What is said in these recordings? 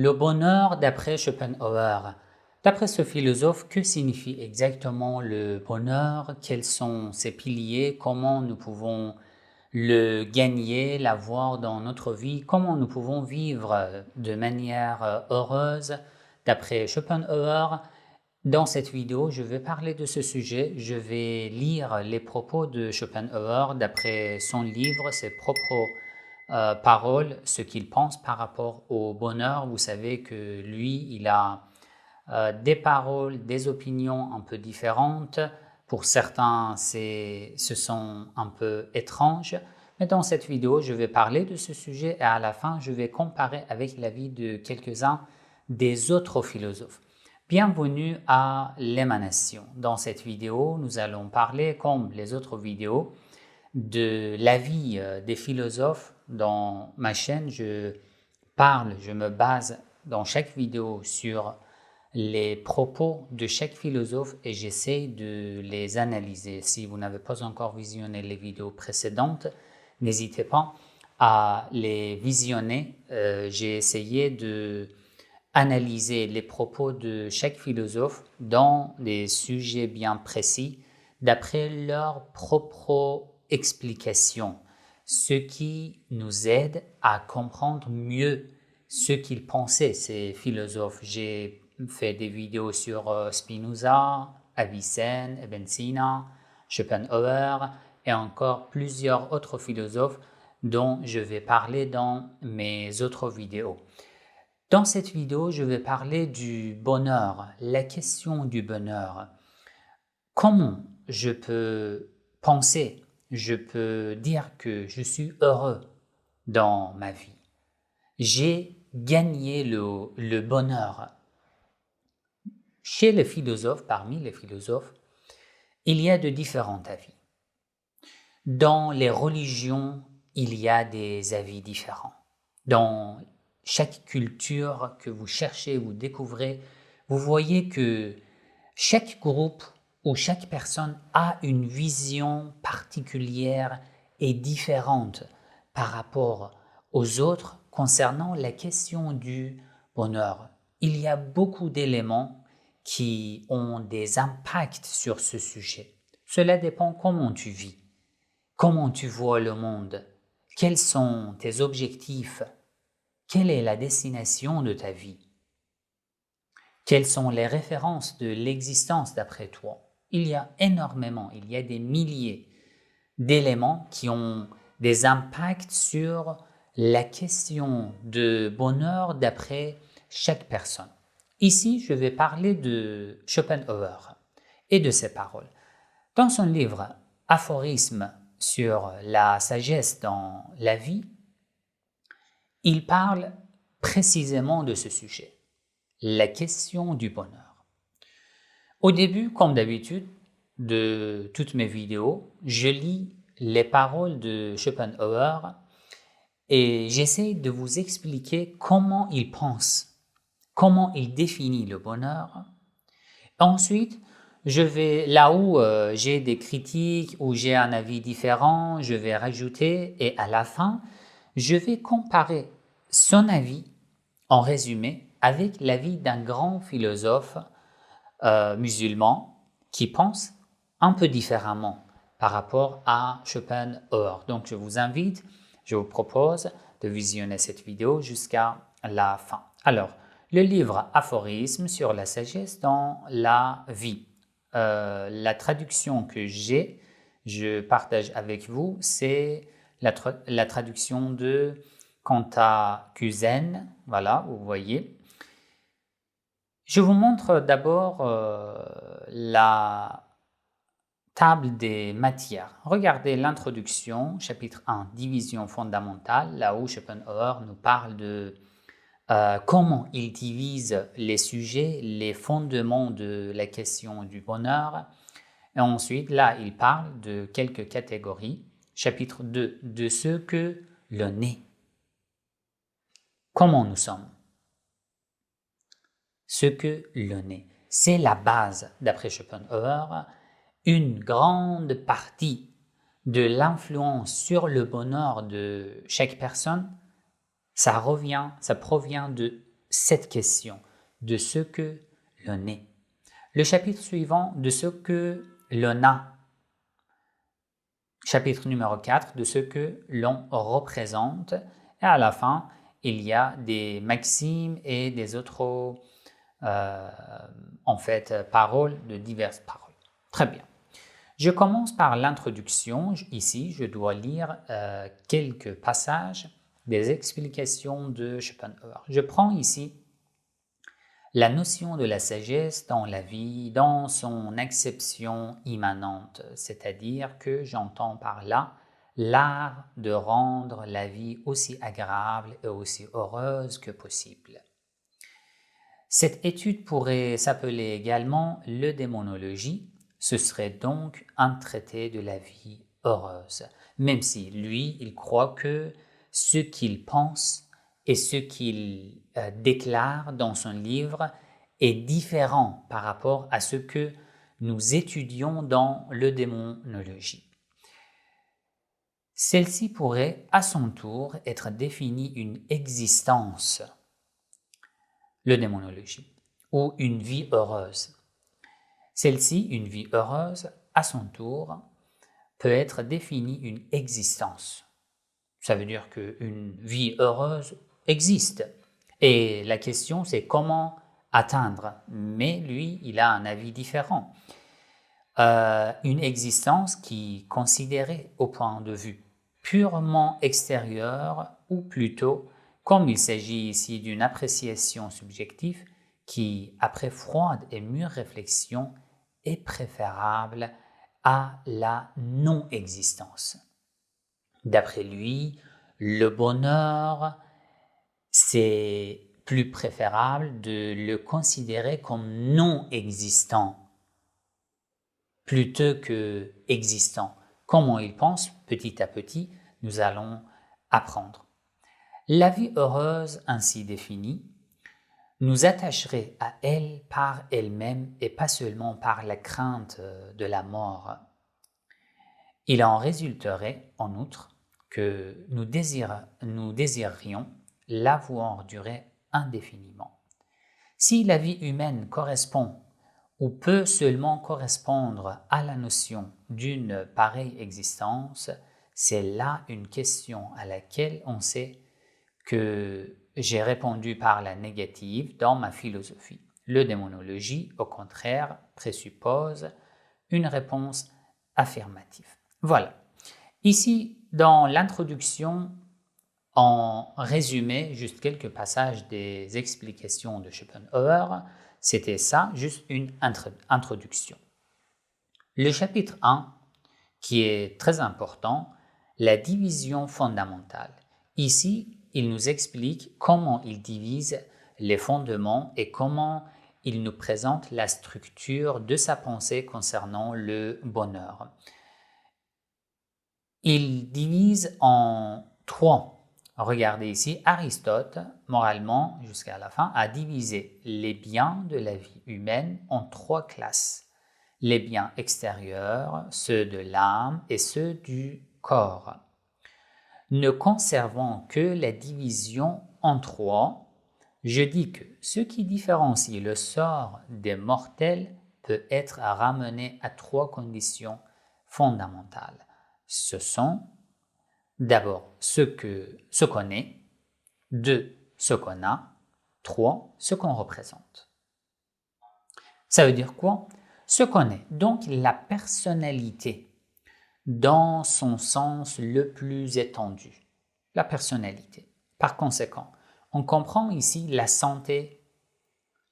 Le bonheur d'après Schopenhauer. D'après ce philosophe, que signifie exactement le bonheur? Quels sont ses piliers? Comment nous pouvons le gagner, l'avoir dans notre vie? Comment nous pouvons vivre de manière heureuse d'après Schopenhauer? Dans cette vidéo, je vais parler de ce sujet. Je vais lire les propos de Schopenhauer d'après son livre, ses propres paroles, ce qu'il pense par rapport au bonheur. Vous savez que lui, il a des paroles, des opinions un peu différentes. Pour certains, ce sont un peu étranges. Mais dans cette vidéo, je vais parler de ce sujet et à la fin, je vais comparer avec l'avis de quelques-uns des autres philosophes. Bienvenue à l'émanation. Dans cette vidéo, nous allons parler, comme les autres vidéos, de l'avis des philosophes. Dans ma chaîne, je me base dans chaque vidéo sur les propos de chaque philosophe et j'essaie de les analyser. Si vous n'avez pas encore visionné les vidéos précédentes, n'hésitez pas à les visionner. J'ai essayé de analyser les propos de chaque philosophe dans des sujets bien précis d'après leurs propres explications, ce qui nous aide à comprendre mieux ce qu'ils pensaient, ces philosophes. J'ai fait des vidéos sur Spinoza, Avicenne, Ibn Sina, Schopenhauer et encore plusieurs autres philosophes dont je vais parler dans mes autres vidéos. Dans cette vidéo, je vais parler du bonheur, la question du bonheur. Comment je peux penser, je peux dire que je suis heureux dans ma vie? J'ai gagné le bonheur. Chez les philosophes, parmi les philosophes, il y a de différents avis. Dans les religions, il y a des avis différents. Dans chaque culture que vous cherchez, vous découvrez, vous voyez que chaque groupe ou chaque personne a une vision particulière et différente par rapport aux autres concernant la question du bonheur. Il y a beaucoup d'éléments qui ont des impacts sur ce sujet. Cela dépend comment tu vis, comment tu vois le monde, quels sont tes objectifs, quelle est la destination de ta vie, quelles sont les références de l'existence d'après toi. Il y a énormément, il y a des milliers d'éléments qui ont des impacts sur la question de bonheur d'après chaque personne. Ici, je vais parler de Schopenhauer et de ses paroles. Dans son livre Aphorismes sur la sagesse dans la vie, il parle précisément de ce sujet, la question du bonheur. Au début, comme d'habitude, de toutes mes vidéos, je lis les paroles de Schopenhauer et j'essaie de vous expliquer comment il pense, comment il définit le bonheur. Ensuite, je vais là où j'ai des critiques, où j'ai un avis différent, je vais rajouter et à la fin, je vais comparer son avis, en résumé, avec l'avis d'un grand philosophe musulman qui pense un peu différemment par rapport à Schopenhauer. Donc je vous propose de visionner cette vidéo jusqu'à la fin. Alors, le livre Aphorismes sur la sagesse dans la vie. La traduction que je partage avec vous, c'est la traduction de Cantacuzène. Voilà, vous voyez. Je vous montre d'abord la table des matières. Regardez l'introduction, chapitre 1, division fondamentale, là où Schopenhauer nous parle de comment il divise les sujets, les fondements de la question du bonheur. Et ensuite, là, il parle de quelques catégories. Chapitre 2, de ce que l'on est. Comment nous sommes. Ce que l'on est. C'est la base, d'après Schopenhauer, une grande partie de l'influence sur le bonheur de chaque personne, ça provient de cette question de ce que l'on est. Le chapitre suivant, de ce que l'on a. Chapitre numéro 4, de ce que l'on représente. Et à la fin, il y a des maximes et des autres, paroles, de diverses paroles. Très bien. Je commence par l'introduction. Ici, je dois lire quelques passages des explications de Schopenhauer. Je prends ici la notion de la sagesse dans la vie, dans son acception immanente, c'est-à-dire que j'entends par là l'art de rendre la vie aussi agréable et aussi heureuse que possible. Cette étude pourrait s'appeler également l'eudémonologie. Ce serait donc un traité de la vie heureuse, même si lui, il croit que ce qu'il pense et ce qu'il déclare dans son livre est différent par rapport à ce que nous étudions dans l'eudémonologie. Celle-ci pourrait à son tour être définie une existence, l'eudémonologie, ou une vie heureuse. Celle-ci, une vie heureuse, à son tour, peut être définie une existence. Ça veut dire qu'une vie heureuse existe. Et la question, c'est comment atteindre. Mais lui, il a un avis différent. Une existence qui est considérée au point de vue purement extérieur, ou plutôt, comme il s'agit ici d'une appréciation subjective, qui, après froide et mûre réflexion, est préférable à la non-existence. D'après lui, le bonheur, c'est plus préférable de le considérer comme non-existant plutôt que existant. Comment il pense, petit à petit, nous allons apprendre. La vie heureuse ainsi définie nous attacherait à elle par elle-même et pas seulement par la crainte de la mort. Il en résulterait, en outre, que nous désirerions la voir durer indéfiniment. Si la vie humaine correspond ou peut seulement correspondre à la notion d'une pareille existence, c'est là une question à laquelle on sait que j'ai répondu par la négative dans ma philosophie. L'eudémonologie, au contraire, présuppose une réponse affirmative. Voilà. Ici, dans l'introduction, en résumé, juste quelques passages des explications de Schopenhauer, c'était ça, juste une introduction. Le chapitre 1, qui est très important, la division fondamentale. Ici, il nous explique comment il divise les fondements et comment il nous présente la structure de sa pensée concernant le bonheur. Il divise en trois. Regardez ici, Aristote, moralement, jusqu'à la fin, a divisé les biens de la vie humaine en trois classes. Les biens extérieurs, ceux de l'âme et ceux du corps. Ne conservant que la division en trois, je dis que ce qui différencie le sort des mortels peut être ramené à trois conditions fondamentales. Ce sont d'abord ce qu'on est, 2, ce qu'on a, 3, ce qu'on représente. Ça veut dire quoi? Ce qu'on est, donc la personnalité dans son sens le plus étendu. La personnalité. Par conséquent, on comprend ici la santé,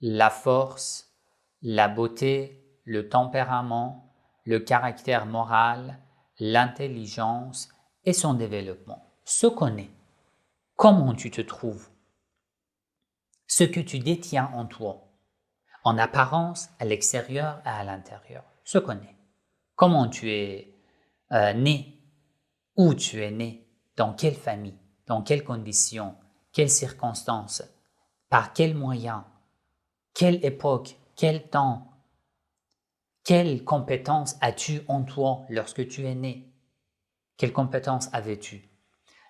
la force, la beauté, le tempérament, le caractère moral, l'intelligence et son développement. Ce qu'on est, comment tu te trouves, ce que tu détiens en toi, en apparence, à l'extérieur et à l'intérieur. Ce qu'on est. Comment tu es né, où tu es né, dans quelle famille, dans quelles conditions, quelles circonstances, par quels moyens, quelle époque, quel temps, quelles compétences as-tu en toi lorsque tu es né? Quelles compétences avais-tu?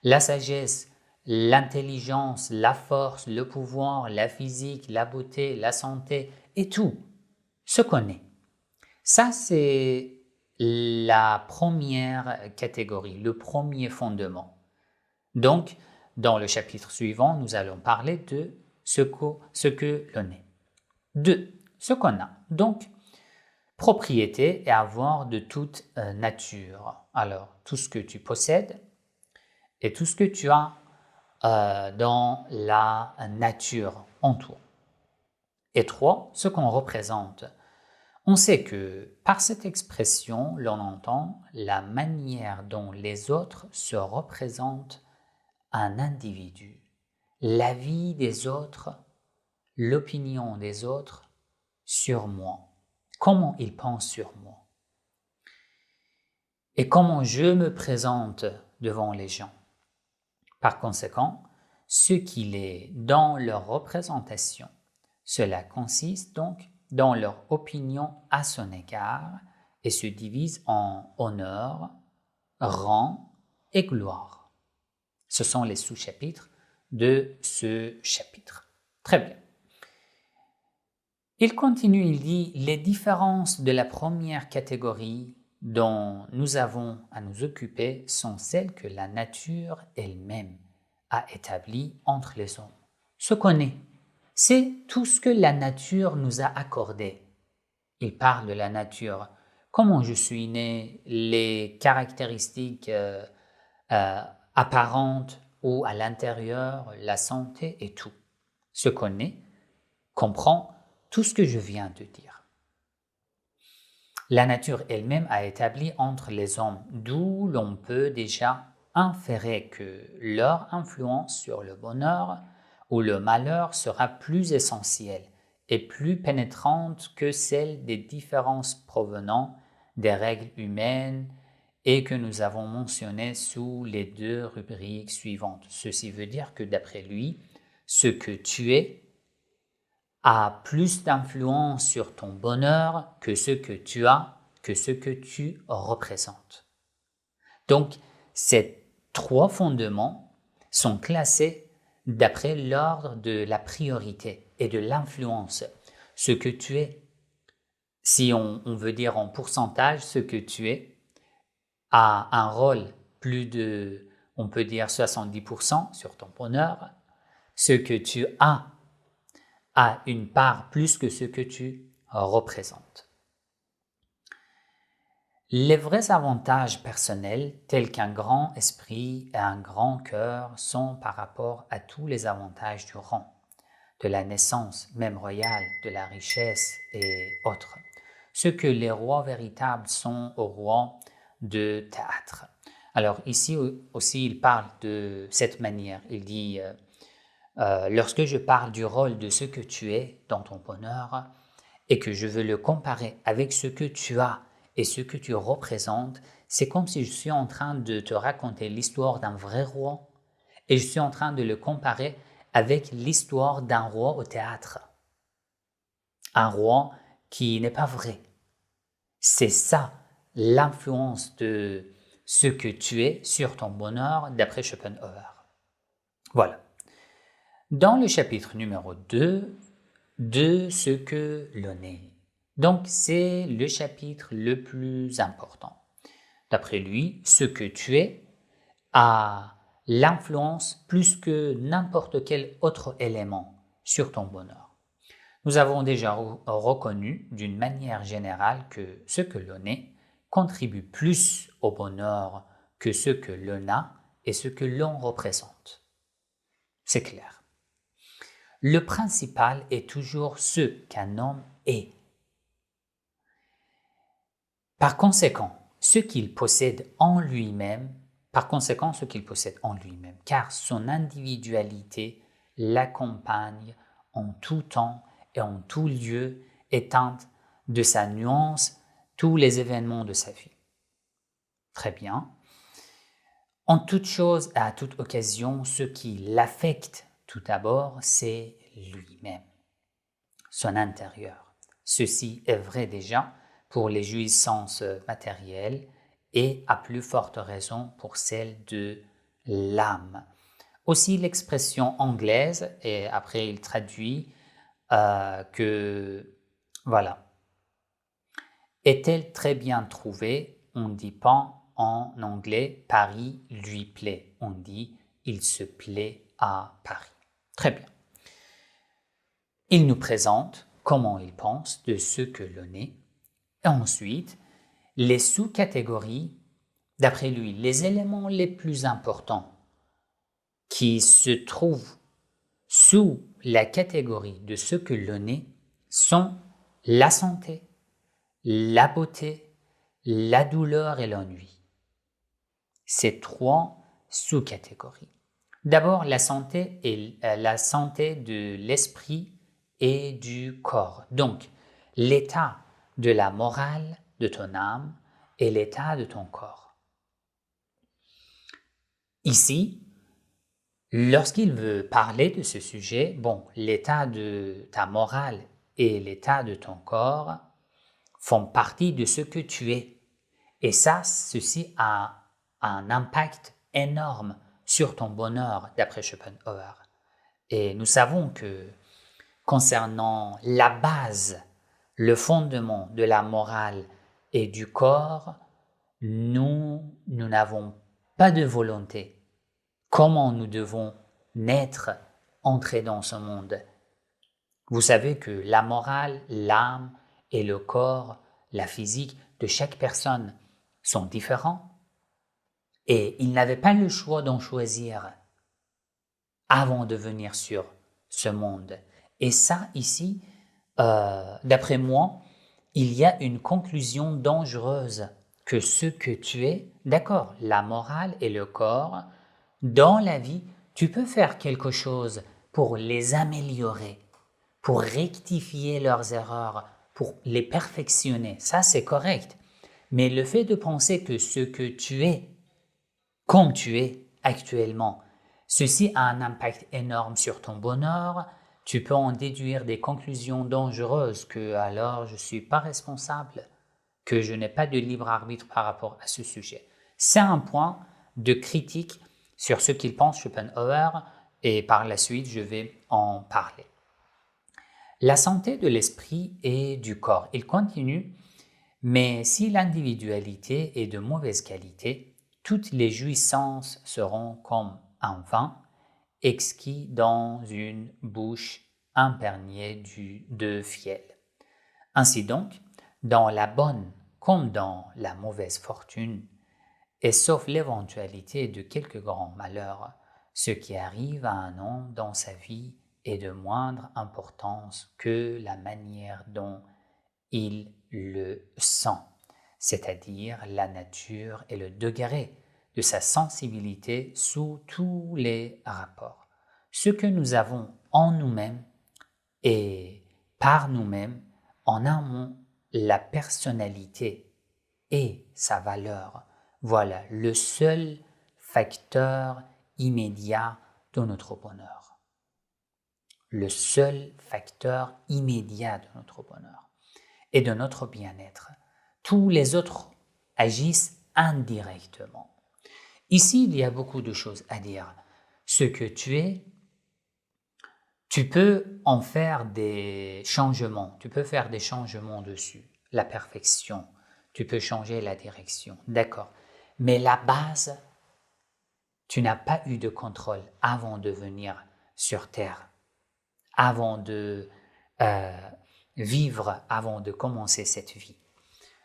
La sagesse, l'intelligence, la force, le pouvoir, la physique, la beauté, la santé et tout se connaît. Ça, c'est la première catégorie, le premier fondement. Donc, dans le chapitre suivant, nous allons parler de ce que l'on est. 2. Ce qu'on a. Donc, propriété et avoir de toute nature. Alors, tout ce que tu possèdes et tout ce que tu as dans la nature en toi. Et 3. Ce qu'on représente. On sait que par cette expression, l'on entend la manière dont les autres se représentent un individu, la vie des autres, l'opinion des autres sur moi, comment ils pensent sur moi et comment je me présente devant les gens. Par conséquent, ce qu'il est dans leur représentation, cela consiste donc dans leur opinion à son égard et se divise en honneur, rang et gloire. Ce sont les sous-chapitres de ce chapitre. Très bien. Il continue, il dit « Les différences de la première catégorie dont nous avons à nous occuper sont celles que la nature elle-même a établies entre les hommes. Ce qu'on est, c'est tout ce que la nature nous a accordé. » Il parle de la nature. Comment je suis né, les caractéristiques apparentes ou à l'intérieur, la santé et tout. Ce qu'on est comprend tout ce que je viens de dire. La nature elle-même a établi entre les hommes, d'où l'on peut déjà inférer que leur influence sur le bonheur ou le malheur sera plus essentielle et plus pénétrante que celle des différences provenant des règles humaines et que nous avons mentionnées sous les 2 rubriques suivantes. Ceci veut dire que d'après lui, ce que tu es a plus d'influence sur ton bonheur que ce que tu as, que ce que tu représentes. Donc, ces 3 fondements sont classés d'après l'ordre de la priorité et de l'influence. Ce que tu es, si on veut dire en pourcentage, ce que tu es a un rôle plus de, on peut dire 70% sur ton bonheur. Ce que tu as une part plus que ce que tu représentes. Les vrais avantages personnels, tels qu'un grand esprit et un grand cœur, sont par rapport à tous les avantages du rang, de la naissance, même royale, de la richesse et autres. Ce que les rois véritables sont aux rois de théâtre. Alors ici aussi, il parle de cette manière. Il dit lorsque je parle du rôle de ce que tu es dans ton bonheur et que je veux le comparer avec ce que tu as et ce que tu représentes, c'est comme si je suis en train de te raconter l'histoire d'un vrai roi et je suis en train de le comparer avec l'histoire d'un roi au théâtre. Un roi qui n'est pas vrai. C'est ça l'influence de ce que tu es sur ton bonheur d'après Schopenhauer. Voilà. Dans le chapitre numéro 2, de ce que l'on est. Donc, c'est le chapitre le plus important. D'après lui, ce que tu es a l'influence plus que n'importe quel autre élément sur ton bonheur. Nous avons déjà reconnu d'une manière générale que ce que l'on est contribue plus au bonheur que ce que l'on a et ce que l'on représente. C'est clair. Le principal est toujours ce qu'un homme est. Par conséquent, ce qu'il possède en lui-même, car son individualité l'accompagne en tout temps et en tout lieu et teinte de sa nuance tous les événements de sa vie. Très bien. En toute chose et à toute occasion, ce qui l'affecte tout d'abord, c'est lui-même, son intérieur. Ceci est vrai déjà pour les jouissances matérielles et à plus forte raison pour celles de l'âme. Aussi l'expression anglaise, et après il traduit que, voilà, est-elle très bien trouvée? On dit pas en anglais Paris lui plaît. On dit il se plaît à Paris. Très bien. Il nous présente comment il pense de ce que l'on est. Et ensuite, les sous-catégories, d'après lui, les éléments les plus importants qui se trouvent sous la catégorie de ce que l'on est sont la santé, la beauté, la douleur et l'ennui. Ces trois sous-catégories. D'abord, la santé est la santé de l'esprit et du corps. Donc, l'état de la morale de ton âme et l'état de ton corps. Ici, lorsqu'il veut parler de ce sujet, bon, l'état de ta morale et l'état de ton corps font partie de ce que tu es. Et ça, ceci a un impact énorme sur ton bonheur, d'après Schopenhauer. Et nous savons que concernant la base, le fondement de la morale et du corps, nous n'avons pas de volonté. Comment nous devons naître, entrer dans ce monde? Vous savez que la morale, l'âme et le corps, la physique de chaque personne sont différents et ils n'avaient pas le choix d'en choisir avant de venir sur ce monde. Et ça, ici, d'après moi, il y a une conclusion dangereuse que ce que tu es, d'accord, la morale et le corps, dans la vie, tu peux faire quelque chose pour les améliorer, pour rectifier leurs erreurs, pour les perfectionner. Ça, c'est correct. Mais le fait de penser que ce que tu es, comme tu es actuellement, ceci a un impact énorme sur ton bonheur, tu peux en déduire des conclusions dangereuses que alors je ne suis pas responsable, que je n'ai pas de libre arbitre par rapport à ce sujet. C'est un point de critique sur ce qu'il pense Schopenhauer et par la suite je vais en parler. La santé de l'esprit et du corps, il continue, mais si l'individualité est de mauvaise qualité, toutes les jouissances seront comme un vin exquis dans une bouche imprégnée de fiel. Ainsi donc, dans la bonne comme dans la mauvaise fortune, et sauf l'éventualité de quelques grands malheurs, ce qui arrive à un homme dans sa vie est de moindre importance que la manière dont il le sent, c'est-à-dire la nature et le degré de sa sensibilité sous tous les rapports. Ce que nous avons en nous-mêmes et par nous-mêmes, en un mot, la personnalité et sa valeur, voilà le seul facteur immédiat de notre bonheur. Le seul facteur immédiat de notre bonheur et de notre bien-être. Tous les autres agissent indirectement. Ici, il y a beaucoup de choses à dire. Ce que tu es, tu peux en faire des changements. Tu peux faire des changements dessus. La perfection. Tu peux changer la direction. D'accord. Mais la base, tu n'as pas eu de contrôle avant de venir sur Terre, avant de vivre, avant de commencer cette vie.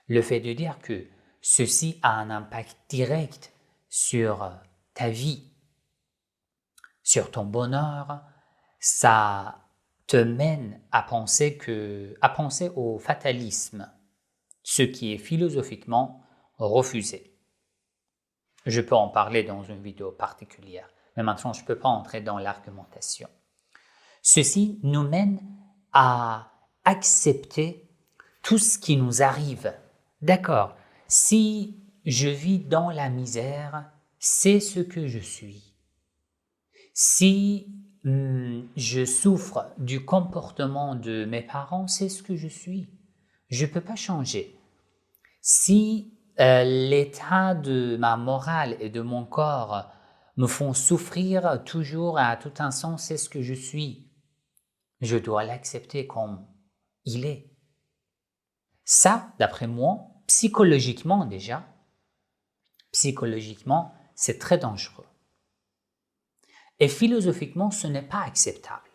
Le fait de dire que ceci a un impact direct sur ta vie, sur ton bonheur, ça te mène à penser au fatalisme, ce qui est philosophiquement refusé. Je peux en parler dans une vidéo particulière, mais maintenant je ne peux pas entrer dans l'argumentation. Ceci nous mène à accepter tout ce qui nous arrive. D'accord, si je vis dans la misère, c'est ce que je suis. Si je souffre du comportement de mes parents, c'est ce que je suis. Je ne peux pas changer. Si l'état de ma morale et de mon corps me font souffrir toujours à tout instant, c'est ce que je suis. Je dois l'accepter comme il est. Ça, d'après moi, psychologiquement déjà, c'est très dangereux. Et philosophiquement, ce n'est pas acceptable.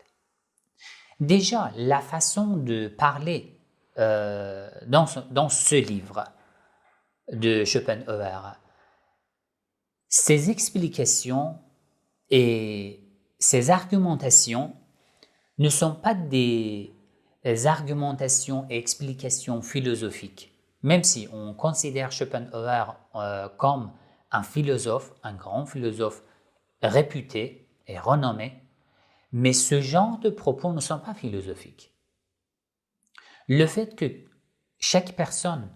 Déjà, la façon de parler dans ce livre de Schopenhauer, ses explications et ses argumentations ne sont pas des argumentations et explications philosophiques. Même si on considère Schopenhauer comme un philosophe, un grand philosophe réputé et renommé, mais ce genre de propos ne sont pas philosophiques. Le fait que chaque personne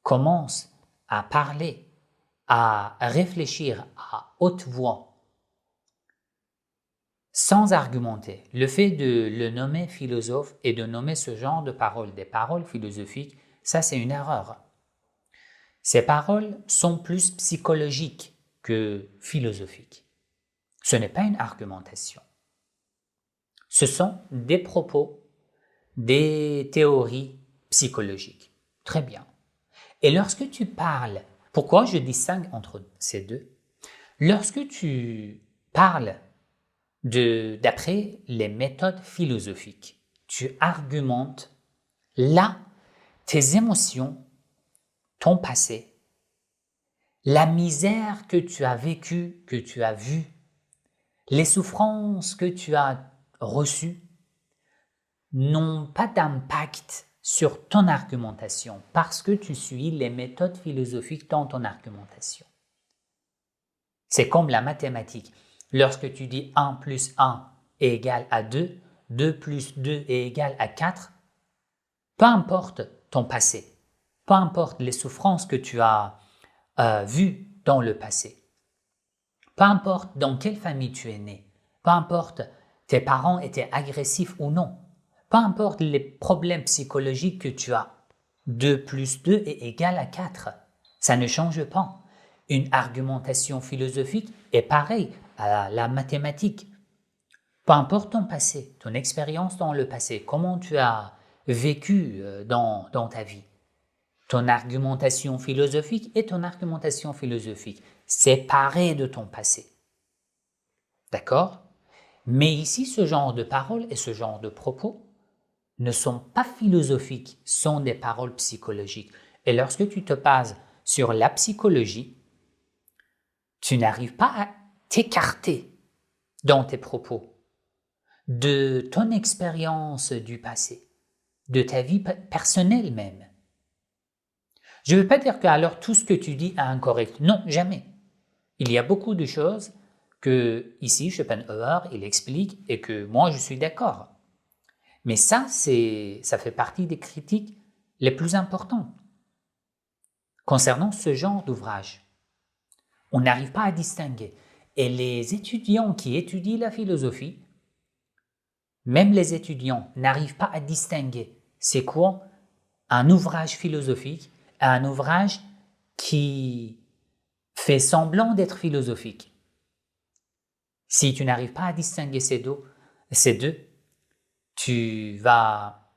commence à parler, à réfléchir à haute voix, sans argumenter, le fait de le nommer philosophe et de nommer ce genre de paroles des paroles philosophiques, ça c'est une erreur. Ces paroles sont plus psychologiques que philosophiques. Ce n'est pas une argumentation. Ce sont des propos, des théories psychologiques. Très bien. Et lorsque tu parles, pourquoi je distingue entre ces deux? Lorsque tu parles d'après les méthodes philosophiques, tu argumentes là tes émotions, ton passé, la misère que tu as vécue, que tu as vue, les souffrances que tu as reçues n'ont pas d'impact sur ton argumentation parce que tu suis les méthodes philosophiques dans ton argumentation. C'est comme la mathématique. Lorsque tu dis 1 plus 1 est égal à 2, 2 plus 2 est égal à 4, peu importe ton passé, peu importe les souffrances que tu as vues dans le passé, peu importe dans quelle famille tu es né, peu importe tes parents étaient agressifs ou non, peu importe les problèmes psychologiques que tu as, 2 plus 2 est égal à 4. Ça ne change pas. Une argumentation philosophique est pareille à la mathématique. Peu importe ton passé, ton expérience dans le passé, comment tu as vécu dans ta vie, ton argumentation philosophique est ton argumentation philosophique, séparée de ton passé. D'accord? Mais ici, ce genre de paroles et ce genre de propos ne sont pas philosophiques, sont des paroles psychologiques. Et lorsque tu te bases sur la psychologie, tu n'arrives pas à t'écarter dans tes propos de ton expérience du passé, de ta vie personnelle même. Je ne veux pas dire que alors tout ce que tu dis est incorrect. Non, jamais. Il y a beaucoup de choses que ici Schopenhauer il explique et que moi je suis d'accord. Mais ça fait partie des critiques les plus importantes concernant ce genre d'ouvrage. On n'arrive pas à distinguer. Et les étudiants qui étudient la philosophie, même les étudiants n'arrivent pas à distinguer c'est quoi un ouvrage philosophique et un ouvrage qui fait semblant d'être philosophique. Si tu n'arrives pas à distinguer ces deux, tu vas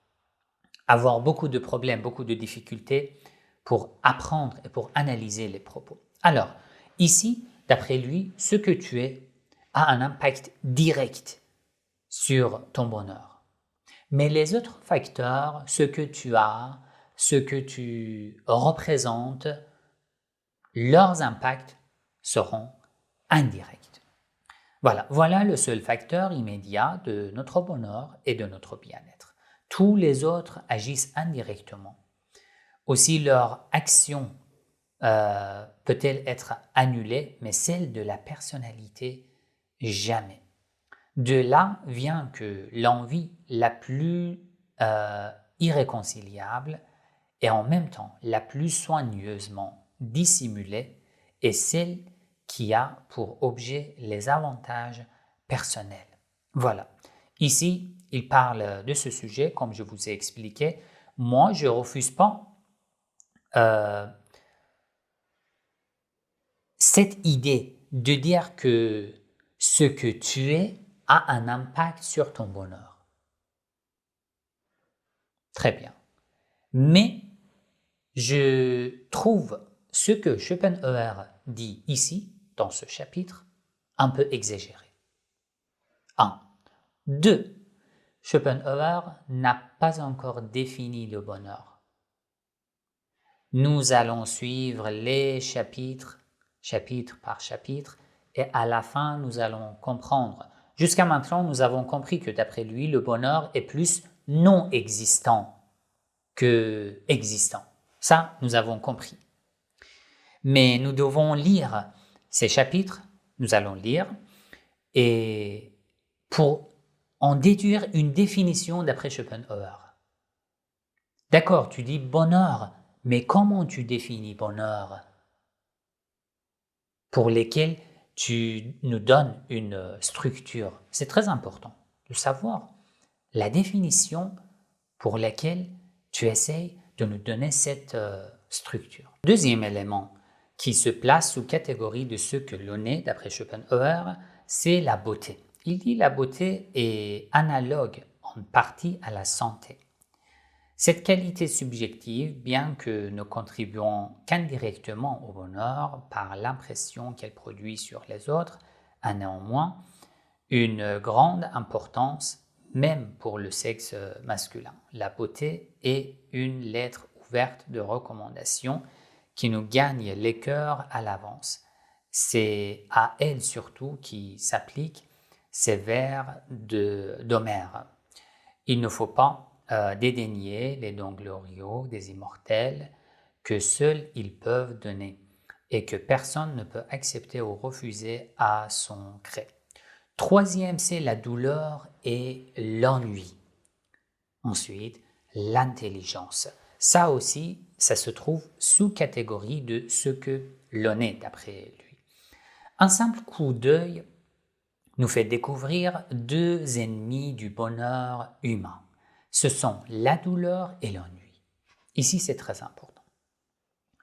avoir beaucoup de problèmes, beaucoup de difficultés pour apprendre et pour analyser les propos. Alors, ici, d'après lui, ce que tu es a un impact direct sur ton bonheur. Mais les autres facteurs, ce que tu as, ce que tu représentes, leurs impacts seront indirects. Voilà le seul facteur immédiat de notre bonheur et de notre bien-être. Tous les autres agissent indirectement. Aussi, leur action peut-elle être annulée, mais celle de la personnalité, jamais. De là vient que l'envie la plus irréconciliable et en même temps la plus soigneusement dissimulée est celle qui a pour objet les avantages personnels. Voilà. Ici, il parle de ce sujet, comme je vous ai expliqué. Moi, je ne refuse pas cette idée de dire que ce que tu es a un impact sur ton bonheur. Très bien. Mais je trouve ce que Schopenhauer dit ici, dans ce chapitre, un peu exagéré. 1. 2. Schopenhauer n'a pas encore défini le bonheur. Nous allons suivre les chapitres, chapitre par chapitre, et à la fin, nous allons comprendre. Jusqu'à maintenant, nous avons compris que d'après lui, le bonheur est plus non existant que existant. Ça, nous avons compris. Mais nous devons lire ces chapitres, nous allons lire, et pour en déduire une définition d'après Schopenhauer. D'accord, tu dis bonheur, mais comment tu définis bonheur? Pour lesquels tu nous donnes une structure. C'est très important de savoir la définition pour laquelle tu essayes de nous donner cette structure. Deuxième élément qui se place sous catégorie de ce que l'on est, d'après Schopenhauer, c'est la beauté. Il dit la beauté est analogue en partie à la santé. Cette qualité subjective, bien que ne contribuons qu'indirectement au bonheur par l'impression qu'elle produit sur les autres, a néanmoins une grande importance même pour le sexe masculin. La beauté est une lettre ouverte de recommandation qui nous gagne les cœurs à l'avance. C'est à elle surtout qui s'appliquent ces vers d'Homère. Il ne faut pas dédaigner les dons glorieux des immortels que seuls ils peuvent donner et que personne ne peut accepter ou refuser à son gré. Troisième, c'est la douleur et l'ennui. Ensuite, l'intelligence. Ça aussi, ça se trouve sous catégorie de ce que l'on est d'après lui. Un simple coup d'œil nous fait découvrir deux ennemis du bonheur humain. Ce sont la douleur et l'ennui. Ici, c'est très important.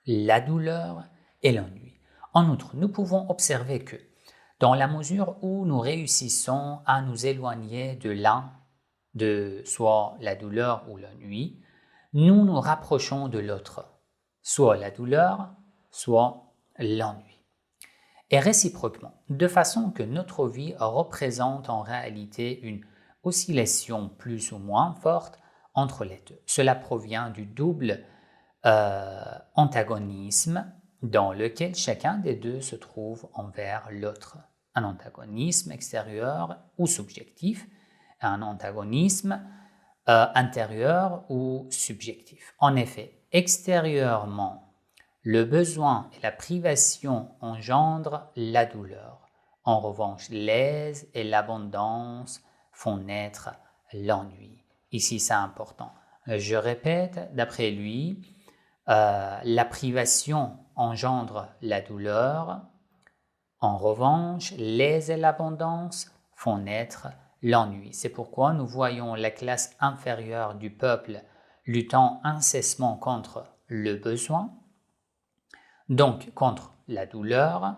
La douleur et l'ennui. En outre, nous pouvons observer que dans la mesure où nous réussissons à nous éloigner de l'un, de soit la douleur ou l'ennui, nous nous rapprochons de l'autre, soit la douleur, soit l'ennui. Et réciproquement, de façon que notre vie représente en réalité une oscillation plus ou moins forte entre les deux. Cela provient du double antagonisme dans lequel chacun des deux se trouve envers l'autre. Un antagonisme extérieur ou subjectif, un antagonisme intérieur ou subjectif. En effet, extérieurement, le besoin et la privation engendrent la douleur. En revanche, l'aise et l'abondance font naître l'ennui. Ici, c'est important. Je répète, d'après lui, la privation engendre la douleur. En revanche, l'aise et l'abondance font naître l'ennui. C'est pourquoi nous voyons la classe inférieure du peuple luttant incessamment contre le besoin, donc contre la douleur,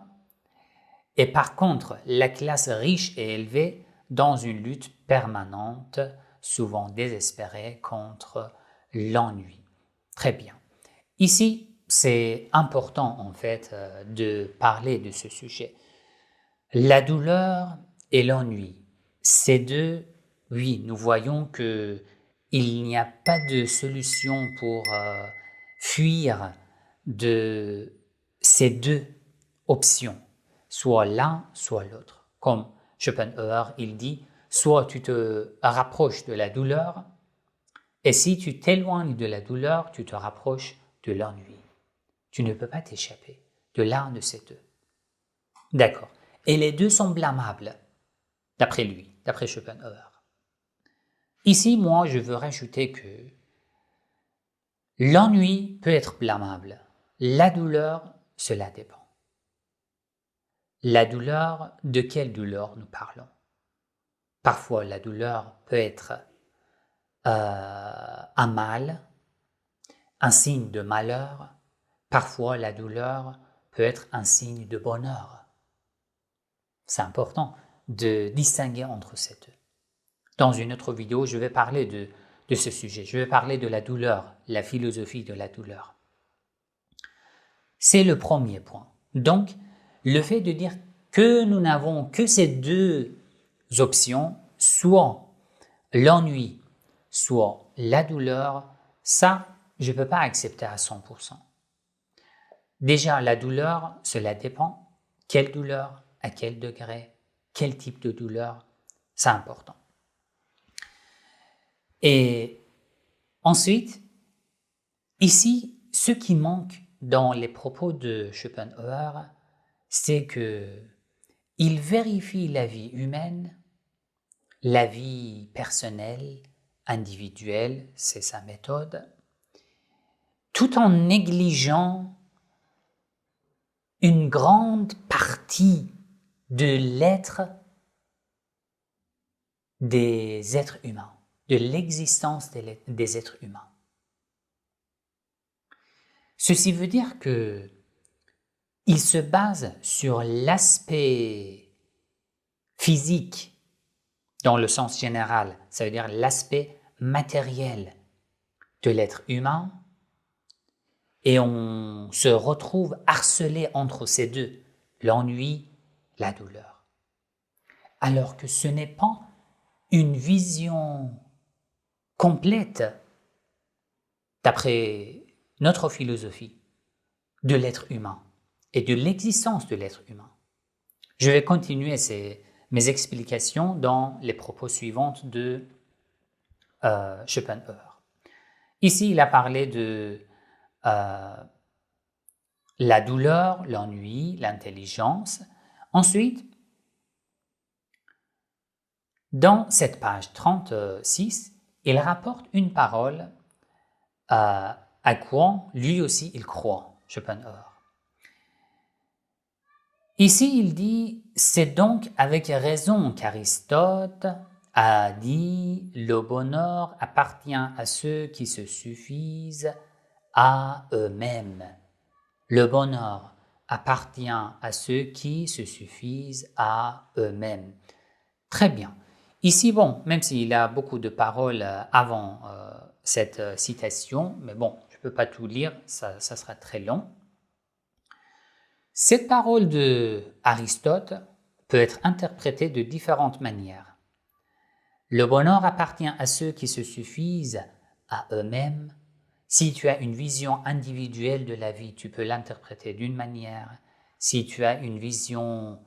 et par contre la classe riche et élevée dans une lutte permanente, souvent désespérée, contre l'ennui. Très bien. Ici, c'est important en fait de parler de ce sujet. La douleur et l'ennui, ces deux, oui, nous voyons que il n'y a pas de solution pour fuir de ces deux options, soit l'un, soit l'autre. Comme Schopenhauer, il dit, soit tu te rapproches de la douleur, et si tu t'éloignes de la douleur, tu te rapproches de l'ennui. Tu ne peux pas t'échapper de l'un de ces deux. D'accord. Et les deux sont blâmables, d'après lui, d'après Schopenhauer. Ici, moi, je veux rajouter que l'ennui peut être blâmable. La douleur, cela dépend. La douleur, de quelle douleur nous parlons? Parfois, la douleur peut être un mal, un signe de malheur. Parfois, la douleur peut être un signe de bonheur. C'est important de distinguer entre ces deux. Dans une autre vidéo, je vais parler de ce sujet. Je vais parler de la douleur, la philosophie de la douleur. C'est le premier point. Donc, le fait de dire que nous n'avons que ces deux options, soit l'ennui, soit la douleur, ça, je ne peux pas accepter à 100%. Déjà, la douleur, cela dépend. Quelle douleur, à quel degré, quel type de douleur, c'est important. Et ensuite, ici, ce qui manque dans les propos de Schopenhauer, c'est qu'il vérifie la vie humaine, la vie personnelle, individuelle, c'est sa méthode, tout en négligeant une grande partie de l'être des êtres humains, de l'existence des êtres humains. Ceci veut dire que il se base sur l'aspect physique dans le sens général, ça veut dire l'aspect matériel de l'être humain, et on se retrouve harcelé entre ces deux, l'ennui, la douleur. Alors que ce n'est pas une vision complète, d'après notre philosophie, de l'être humain et de l'existence de l'être humain. Je vais continuer mes explications dans les propos suivants de Schopenhauer. Ici, il a parlé de la douleur, l'ennui, l'intelligence. Ensuite, dans cette page 36, il rapporte une parole à quoi lui aussi il croit, Schopenhauer. Ici, il dit « C'est donc avec raison qu'Aristote a dit « Le bonheur appartient à ceux qui se suffisent à eux-mêmes. Le bonheur appartient à ceux qui se suffisent à eux-mêmes. » Très bien. Ici, bon, même s'il a beaucoup de paroles avant cette citation, mais bon, je ne peux pas tout lire, ça sera très long. Cette parole de Aristote peut être interprétée de différentes manières. Le bonheur appartient à ceux qui se suffisent à eux-mêmes. Si tu as une vision individuelle de la vie, tu peux l'interpréter d'une manière. Si tu as une vision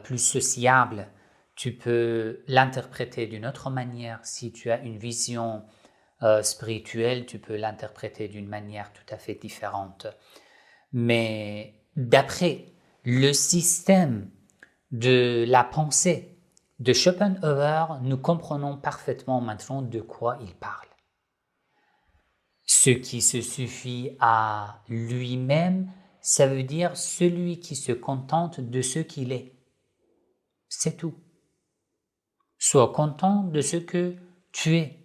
plus sociable, tu peux l'interpréter d'une autre manière. Si tu as une vision spirituelle, tu peux l'interpréter d'une manière tout à fait différente. Mais d'après le système de la pensée de Schopenhauer, nous comprenons parfaitement maintenant de quoi il parle. Ce qui se suffit à lui-même, ça veut dire celui qui se contente de ce qu'il est. C'est tout. Sois content de ce que tu es,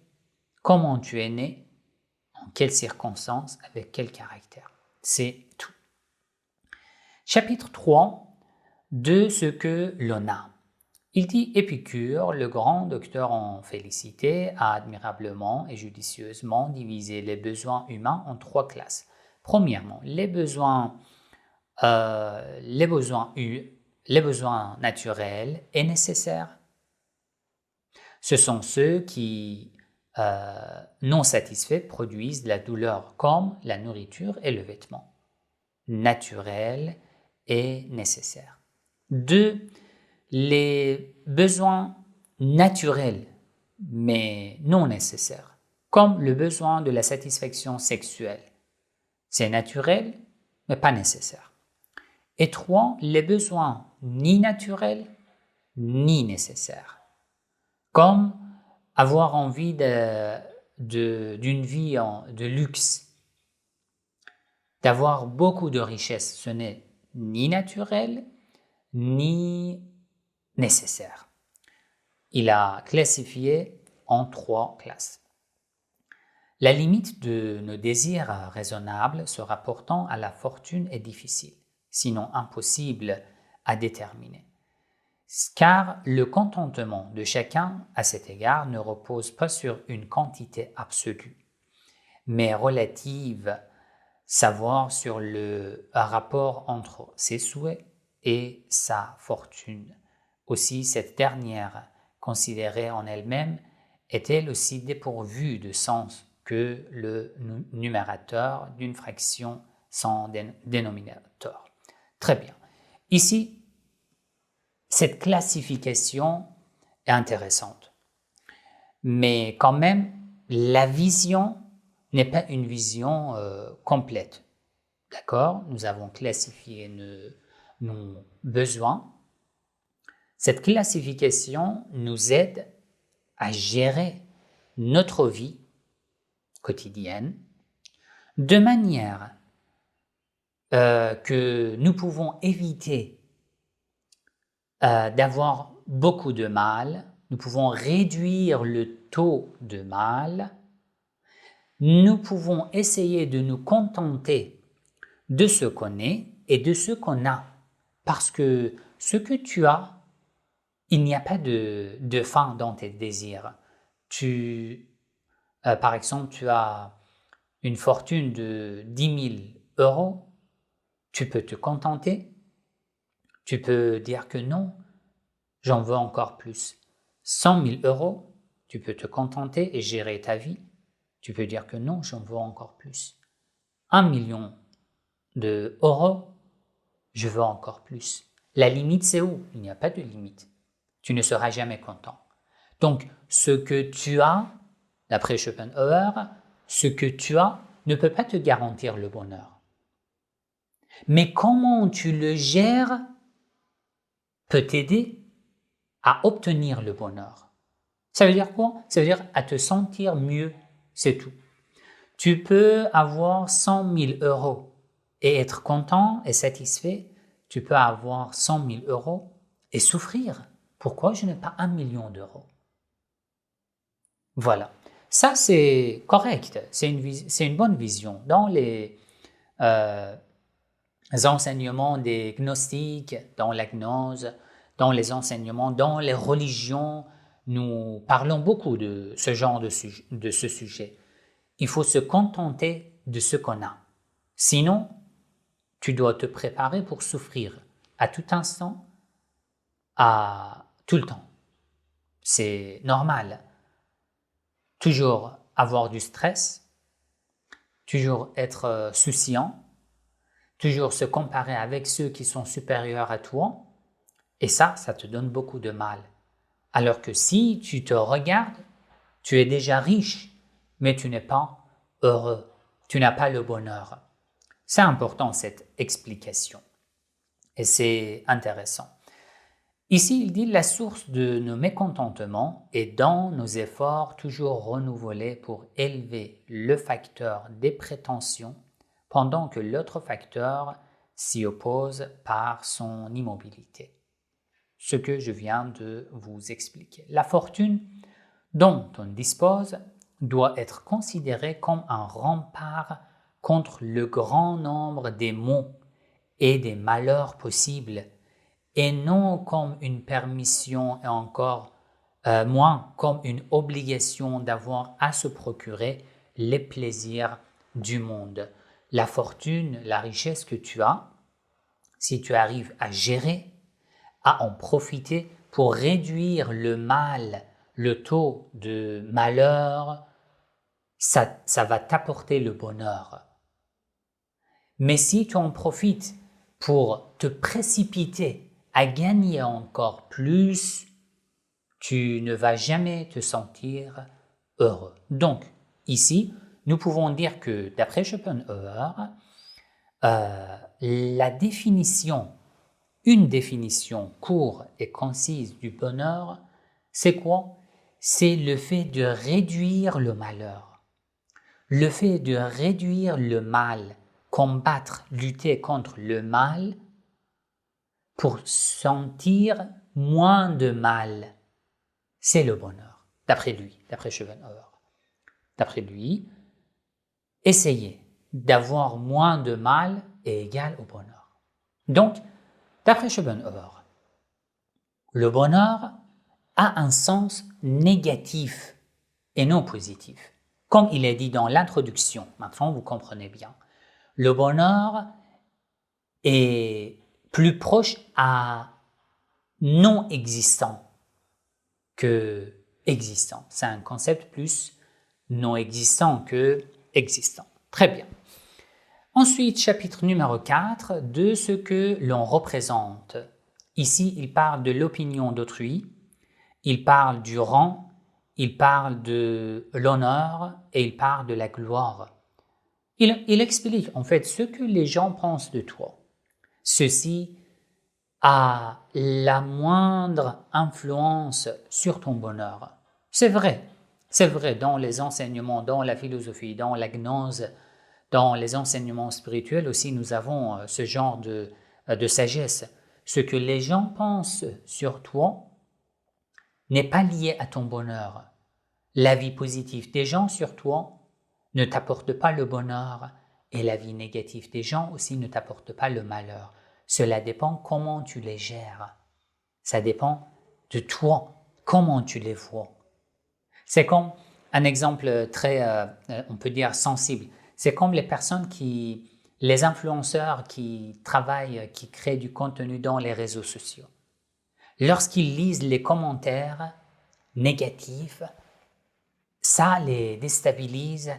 comment tu es né, en quelles circonstances, avec quel caractère. C'est tout. Chapitre 3 de ce que l'on a. Il dit Épicure, le grand docteur en félicité, a admirablement et judicieusement divisé les besoins humains en 3 classes. Premièrement, les besoins naturels et nécessaires. Ce sont ceux qui, non satisfaits, produisent la douleur, comme la nourriture et le vêtement. Naturel et nécessaire. 2. Les besoins naturels, mais non nécessaires, comme le besoin de la satisfaction sexuelle. C'est naturel, mais pas nécessaire. Et 3. Les besoins ni naturels, ni nécessaires, comme avoir envie d'une vie de luxe, d'avoir beaucoup de richesses. Ce n'est ni naturel, ni nécessaire. Il a classifié en 3 classes. La limite de nos désirs raisonnables se rapportant à la fortune est difficile, sinon impossible à déterminer. car le contentement de chacun à cet égard ne repose pas sur une quantité absolue, mais relative, savoir sur le rapport entre ses souhaits et sa fortune. Aussi, cette dernière, considérée en elle-même, est-elle aussi dépourvue de sens que le numérateur d'une fraction sans dénominateur. Très bien. Ici, cette classification est intéressante. Mais quand même, la vision n'est pas une vision complète. D'accord? Nous avons classifié nos besoins. Cette classification nous aide à gérer notre vie quotidienne de manière que nous pouvons éviter d'avoir beaucoup de mal, nous pouvons réduire le taux de mal, nous pouvons essayer de nous contenter de ce qu'on est et de ce qu'on a. Parce que ce que tu as, il n'y a pas de fin dans tes désirs. Par exemple, tu as une fortune de 10 000 euros, tu peux te contenter, tu peux dire que non, j'en veux encore plus. 100 000 euros, tu peux te contenter et gérer ta vie, tu peux dire que non, j'en veux encore plus. 1 million d'euros, je veux encore plus. La limite, c'est où? Il n'y a pas de limite. Tu ne seras jamais content. Donc, ce que tu as, d'après Schopenhauer, ce que tu as ne peut pas te garantir le bonheur. Mais comment tu le gères peut t'aider à obtenir le bonheur. Ça veut dire quoi? Ça veut dire à te sentir mieux, c'est tout. Tu peux avoir 100 000 euros et être content et satisfait. Tu peux avoir 100 000 euros et souffrir. Pourquoi je n'ai pas 1 million d'euros? Voilà. Ça, c'est correct. C'est une bonne vision. Dans les enseignements des gnostiques, dans la gnose, dans les enseignements, dans les religions, nous parlons beaucoup de ce genre de ce sujet. Il faut se contenter de ce qu'on a. Sinon, tu dois te préparer pour souffrir à tout instant, à tout le temps. C'est normal. Toujours avoir du stress, toujours être souciant, toujours se comparer avec ceux qui sont supérieurs à toi, et ça te donne beaucoup de mal. Alors que si tu te regardes, tu es déjà riche, mais tu n'es pas heureux, tu n'as pas le bonheur. C'est important cette explication, et c'est intéressant. Ici, il dit la source de nos mécontentements est dans nos efforts toujours renouvelés pour élever le facteur des prétentions, pendant que l'autre facteur s'y oppose par son immobilité. Ce que je viens de vous expliquer. La fortune dont on dispose doit être considérée comme un rempart contre le grand nombre des maux et des malheurs possibles, et non comme une permission et encore moins comme une obligation d'avoir à se procurer les plaisirs du monde. La fortune, la richesse que tu as, si tu arrives à gérer, à en profiter pour réduire le mal, le taux de malheur, ça va t'apporter le bonheur. Mais si tu en profites pour te précipiter à gagner encore plus, tu ne vas jamais te sentir heureux. Donc, ici, nous pouvons dire que, d'après Schopenhauer, la définition, une définition courte et concise du bonheur, c'est quoi? C'est le fait de réduire le malheur, le fait de réduire le mal, combattre, lutter contre le mal pour sentir moins de mal. C'est le bonheur, d'après lui, d'après Schopenhauer. D'après lui, essayer d'avoir moins de mal est égal au bonheur. Donc, d'après Schopenhauer, Le bonheur a un sens négatif et non positif. Comme il est dit dans l'introduction, maintenant vous comprenez bien. Le bonheur est plus proche à non existant que existant. C'est un concept plus non existant que existant. Très bien. Ensuite, chapitre numéro 4, de ce que l'on représente. Ici, il parle de l'opinion d'autrui, il parle du rang, il parle de l'honneur et il parle de la gloire. Il explique en fait ce que les gens pensent de toi. Ceci a la moindre influence sur ton bonheur. C'est vrai dans les enseignements, dans la philosophie, dans la gnose, dans les enseignements spirituels aussi, nous avons ce genre de sagesse. Ce que les gens pensent sur toi n'est pas lié à ton bonheur. La vie positive des gens sur toi ne t'apporte pas le bonheur et la vie négative des gens aussi ne t'apporte pas le malheur. Cela dépend comment tu les gères. Ça dépend de toi, comment tu les vois. C'est comme un exemple très, on peut dire, sensible. C'est comme les influenceurs qui travaillent, qui créent du contenu dans les réseaux sociaux. Lorsqu'ils lisent les commentaires négatifs, ça les déstabilise,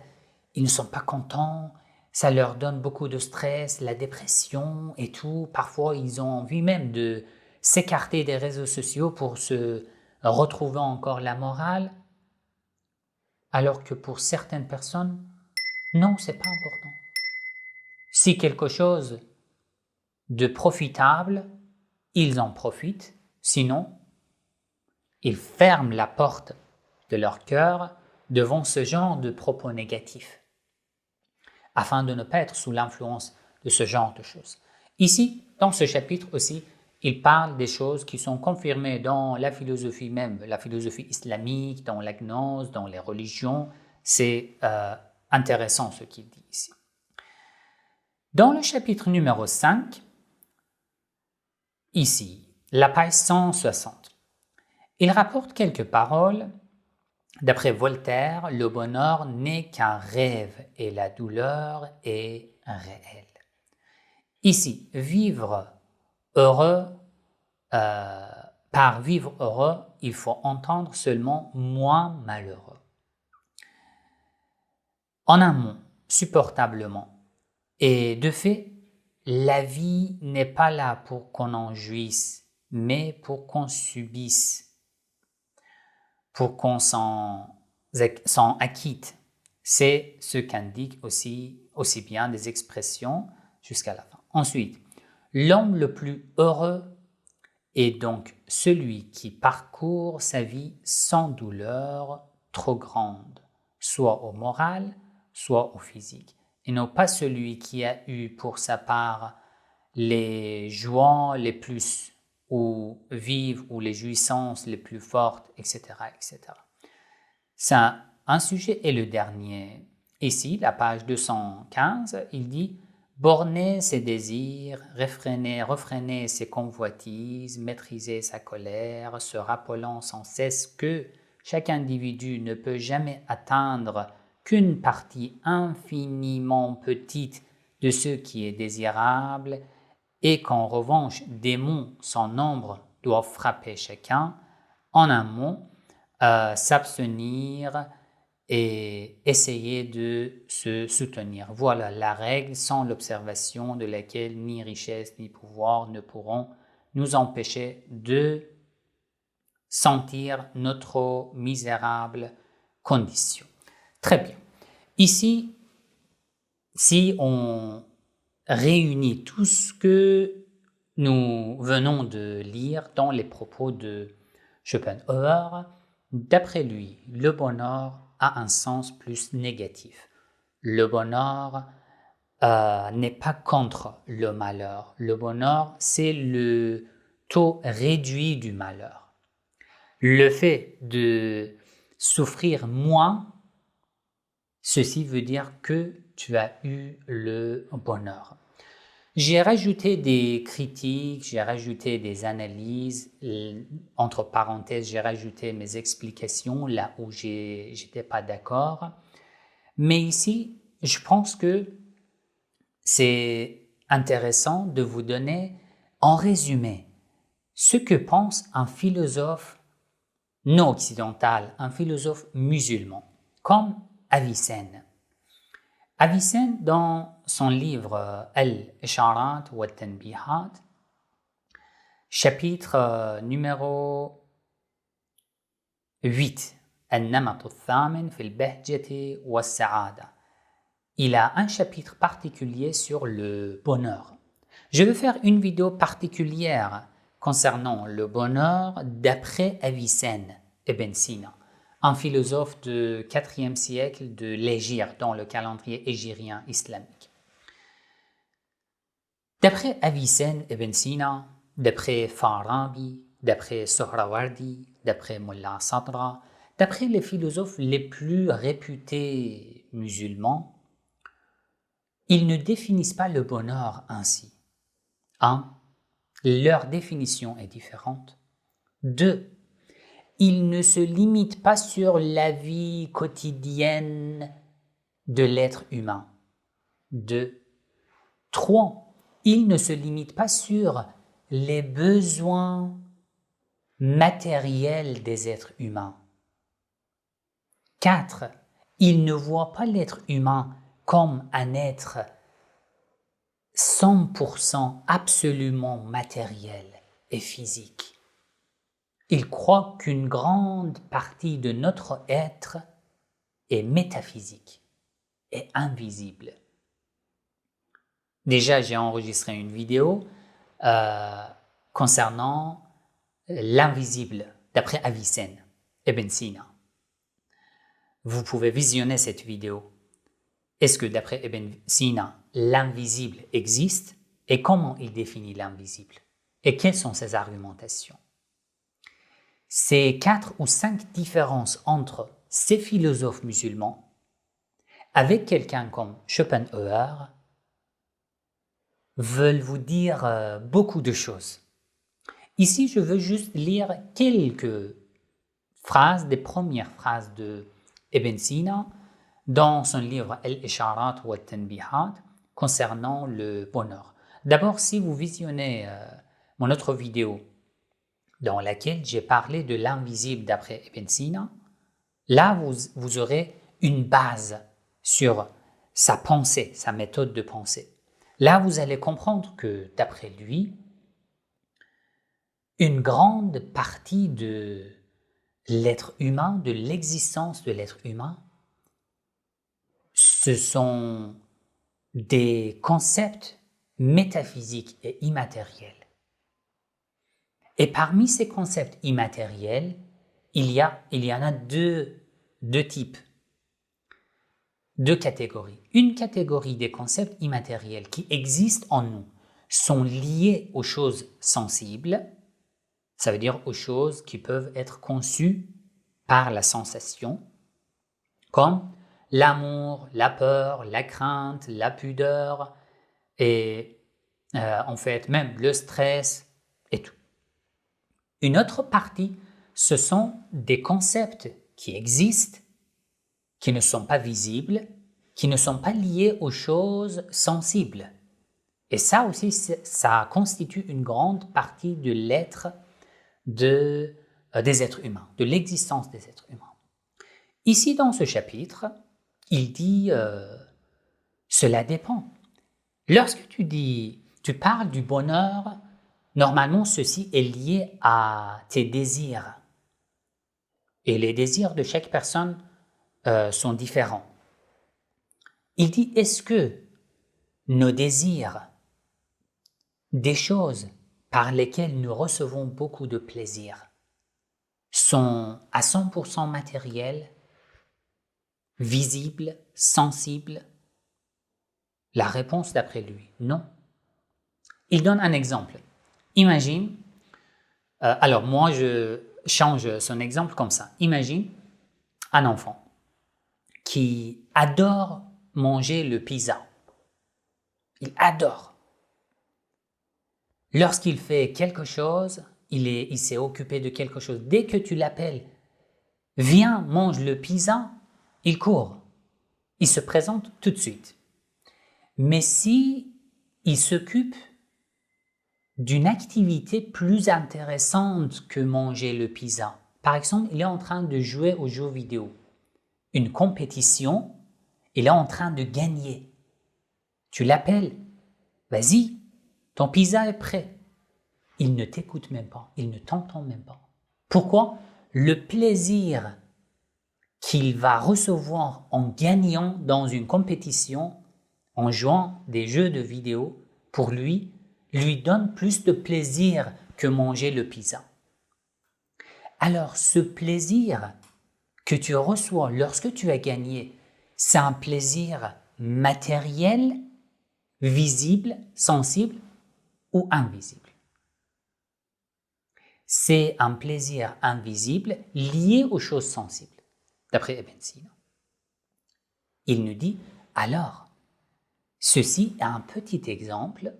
ils ne sont pas contents, ça leur donne beaucoup de stress, la dépression et tout. Parfois, ils ont envie même de s'écarter des réseaux sociaux pour se retrouver encore la morale, alors que pour certaines personnes, non, c'est pas important. Si quelque chose de profitable, ils en profitent, sinon, ils ferment la porte de leur cœur devant ce genre de propos négatifs, afin de ne pas être sous l'influence de ce genre de choses. Ici, dans ce chapitre aussi, il parle des choses qui sont confirmées dans la philosophie même, la philosophie islamique, dans la gnose, dans les religions. C'est intéressant ce qu'il dit ici. Dans le chapitre numéro 5, ici, la page 160, il rapporte quelques paroles. D'après Voltaire, le bonheur n'est qu'un rêve et la douleur est réelle. Ici, vivre heureux, par vivre heureux, il faut entendre seulement moins malheureux. En un mot, supportablement. Et de fait, la vie n'est pas là pour qu'on en jouisse, mais pour qu'on subisse, pour qu'on s'en acquitte. C'est ce qu'indiquent aussi bien des expressions jusqu'à la fin. Ensuite, l'homme le plus heureux est donc celui qui parcourt sa vie sans douleur trop grande, soit au moral, soit au physique, et non pas celui qui a eu pour sa part les joies les plus ou vives ou les jouissances les plus fortes, etc. etc. C'est un sujet et le dernier. Ici, la page 215, il dit « Borner ses désirs, refréner ses convoitises, maîtriser sa colère, se rappelant sans cesse que chaque individu ne peut jamais atteindre qu'une partie infiniment petite de ce qui est désirable et qu'en revanche, démons sans nombre doivent frapper chacun. En un mot, s'abstenir et essayer de se soutenir. Voilà la règle sans l'observation de laquelle ni richesse ni pouvoir ne pourront nous empêcher de sentir notre misérable condition. Très bien. Ici, si on réunit tout ce que nous venons de lire dans les propos de Schopenhauer, d'après lui, le bonheur a un sens plus négatif. Le bonheur n'est pas contre le malheur. Le bonheur, c'est le taux réduit du malheur. Le fait de souffrir moins, ceci veut dire que tu as eu le bonheur. J'ai rajouté des critiques, j'ai rajouté des analyses, entre parenthèses, j'ai rajouté mes explications là où j'étais pas d'accord. Mais ici, je pense que c'est intéressant de vous donner en résumé ce que pense un philosophe non occidental, un philosophe musulman, comme Avicenne. Avicenne, dans son livre Al-Isharat wa Tanbihat, chapitre numéro 8, Al-Namat al-Thamin fil Bahjati wa Sa'ada. Il a un chapitre particulier sur le bonheur. Je vais faire une vidéo particulière concernant le bonheur d'après Avicenne Ibn Sina, un philosophe du IVe siècle de l'Hégire dans le calendrier hégirien islamique. D'après Avicenne Ibn Sina, d'après Farabi, d'après Sohrawardi, d'après Mullah Sadra, d'après les philosophes les plus réputés musulmans, ils ne définissent pas le bonheur ainsi. 1. Leur définition est différente. 2. Ils ne se limitent pas sur la vie quotidienne de l'être humain. 2. 3. Ils ne se limitent pas sur les besoins matériels des êtres humains. 4. Ils ne voient pas l'être humain comme un être 100% absolument matériel et physique. Ils croient qu'une grande partie de notre être est métaphysique et invisible. Déjà, j'ai enregistré une vidéo concernant l'invisible d'après Avicenne Ibn Sina. Vous pouvez visionner cette vidéo. Est-ce que d'après Ibn Sina, l'invisible existe et comment il définit l'invisible? Et quelles sont ses argumentations? Ces 4 ou 5 différences entre ces philosophes musulmans avec quelqu'un comme Schopenhauer veulent vous dire beaucoup de choses. Ici, je veux juste lire quelques phrases, des premières phrases de Ibn Sina dans son livre Al-Isharat wa Tanbihat concernant le bonheur. D'abord, si vous visionnez mon autre vidéo dans laquelle j'ai parlé de l'invisible d'après Ibn Sina, là vous aurez une base sur sa pensée, sa méthode de pensée. Là, vous allez comprendre que d'après lui, une grande partie de l'être humain, de l'existence de l'être humain, ce sont des concepts métaphysiques et immatériels. Et parmi ces concepts immatériels, il y en a deux types, deux catégories. Une catégorie des concepts immatériels qui existent en nous sont liés aux choses sensibles, ça veut dire aux choses qui peuvent être conçues par la sensation, comme l'amour, la peur, la crainte, la pudeur et en fait même le stress et tout. Une autre partie, ce sont des concepts qui existent, qui ne sont pas visibles, qui ne sont pas liés aux choses sensibles. Et ça aussi, ça constitue une grande partie de l'être des êtres humains, de l'existence des êtres humains. Ici, dans ce chapitre, il dit cela dépend. Lorsque tu parles du bonheur, normalement, ceci est lié à tes désirs. Et les désirs de chaque personne sont différents. Il dit, est-ce que nos désirs, des choses par lesquelles nous recevons beaucoup de plaisir, sont à 100% matériels, visibles, sensibles? La réponse d'après lui, non. Il donne un exemple. Imagine, alors moi je change son exemple comme ça. Imagine un enfant qui adore manger le pizza. Il adore. Lorsqu'il fait quelque chose, il s'est occupé de quelque chose. Dès que tu l'appelles, viens, mange le pizza, il court. Il se présente tout de suite. Mais si il s'occupe d'une activité plus intéressante que manger le pizza, par exemple, il est en train de jouer aux jeux vidéo, une compétition, il est en train de gagner. Tu l'appelles, vas-y, ton pizza est prêt. Il ne t'écoute même pas, il ne t'entend même pas. Pourquoi? Le plaisir qu'il va recevoir en gagnant dans une compétition, en jouant des jeux de vidéo, pour lui donne plus de plaisir que manger le pizza. Alors ce plaisir que tu reçois lorsque tu as gagné, c'est un plaisir matériel, visible, sensible ou invisible. C'est un plaisir invisible lié aux choses sensibles, d'après Ibn Sina. Il nous dit, alors, ceci est un petit exemple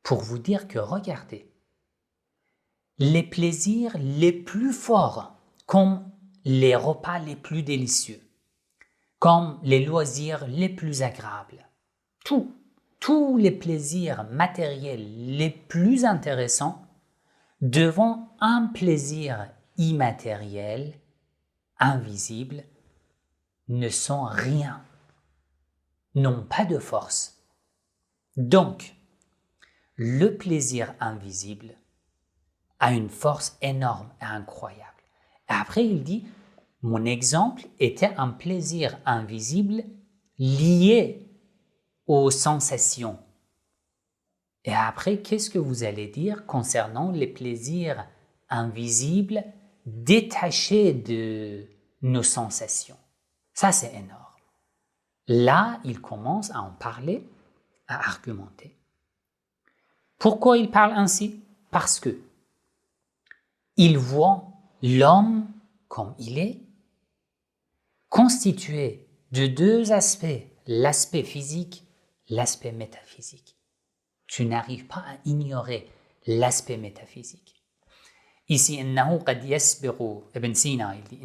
pour vous dire que regardez, les plaisirs les plus forts, comme les repas les plus délicieux, comme les loisirs les plus agréables, tous les plaisirs matériels les plus intéressants devant un plaisir immatériel, invisible, ne sont rien, n'ont pas de force. Donc, le plaisir invisible a une force énorme et incroyable. Et après, il dit, mon exemple était un plaisir invisible lié aux sensations. Et après, qu'est-ce que vous allez dire concernant les plaisirs invisibles détachés de nos sensations? Ça, c'est énorme. Là, il commence à en parler, à argumenter. Pourquoi il parle ainsi? Parce que il voit l'homme comme il est, constitué de deux aspects, l'aspect physique, l'aspect métaphysique. Tu n'arrives pas à ignorer l'aspect métaphysique. Ici, Ibn Sina, il dit,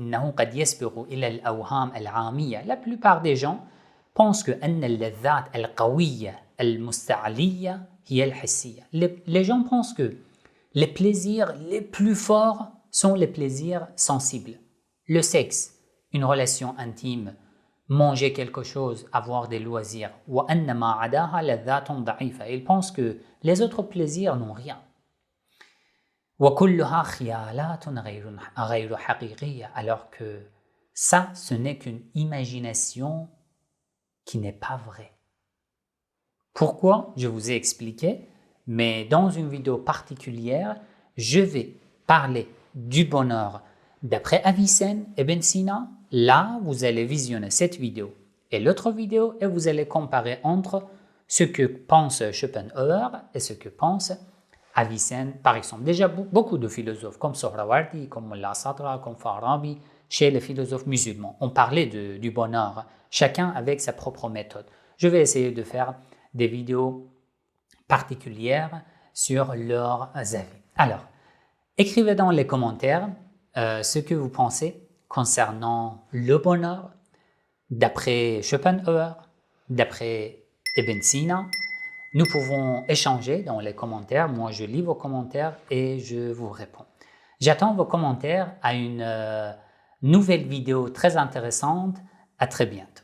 la plupart des gens pensent que les gens pensent que les plaisirs les plus forts sont les plaisirs sensibles. Le sexe, une relation intime, manger quelque chose, avoir des loisirs. Ils pensent que les autres plaisirs n'ont rien. Alors que ça, ce n'est qu'une imagination qui n'est pas vraie. Pourquoi? Je vous ai expliqué, mais dans une vidéo particulière, je vais parler du bonheur d'après Avicenne et Ibn Sina. Là, vous allez visionner cette vidéo et l'autre vidéo et vous allez comparer entre ce que pense Schopenhauer et ce que pense Avicenne, par exemple. Déjà, beaucoup de philosophes comme Sohrawardi, comme Mullah Sadra, comme Farabi, chez les philosophes musulmans, ont parlé du bonheur, chacun avec sa propre méthode. Je vais essayer de faire des vidéos particulières sur leurs avis. Alors, écrivez dans les commentaires ce que vous pensez concernant le bonheur d'après Schopenhauer, d'après Ibn Sina. Nous pouvons échanger dans les commentaires. Moi, je lis vos commentaires et je vous réponds. J'attends vos commentaires à une nouvelle vidéo très intéressante. À très bientôt.